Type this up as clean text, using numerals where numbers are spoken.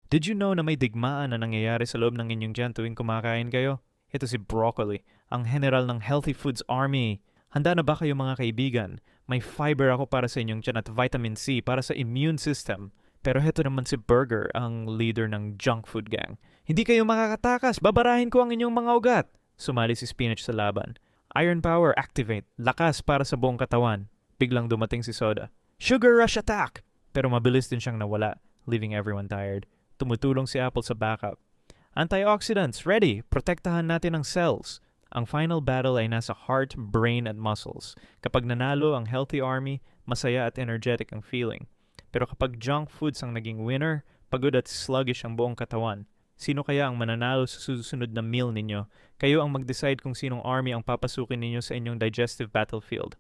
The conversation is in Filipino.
Did you know na may digmaan na nangyayari sa loob ng inyong tiyan tuwing kumakain kayo? Ito si Broccoli, ang general ng Healthy Foods Army. Handa na ba kayo mga kaibigan? May fiber ako para sa inyong tiyan at vitamin C para sa immune system. Pero heto naman si Burger, ang leader ng junk food gang. Hindi kayo makakatakas, babarahin ko ang inyong mga ugat. Sumali si Spinach sa laban. Iron Power activate, lakas para sa buong katawan. Biglang dumating si Soda. Sugar Rush attack! Pero mabilis din siyang nawala, leaving everyone tired. Tumutulong si Apple sa backup. Antioxidants, ready! Protektahan natin ang cells. Ang final battle ay nasa heart, brain at muscles. Kapag nanalo ang healthy army, masaya at energetic ang feeling. Pero kapag junk foods ang naging winner, pagod at sluggish ang buong katawan. Sino kaya ang mananalo sa susunod na meal ninyo? Kayo ang mag-decide kung sinong army ang papasukin ninyo sa inyong digestive battlefield.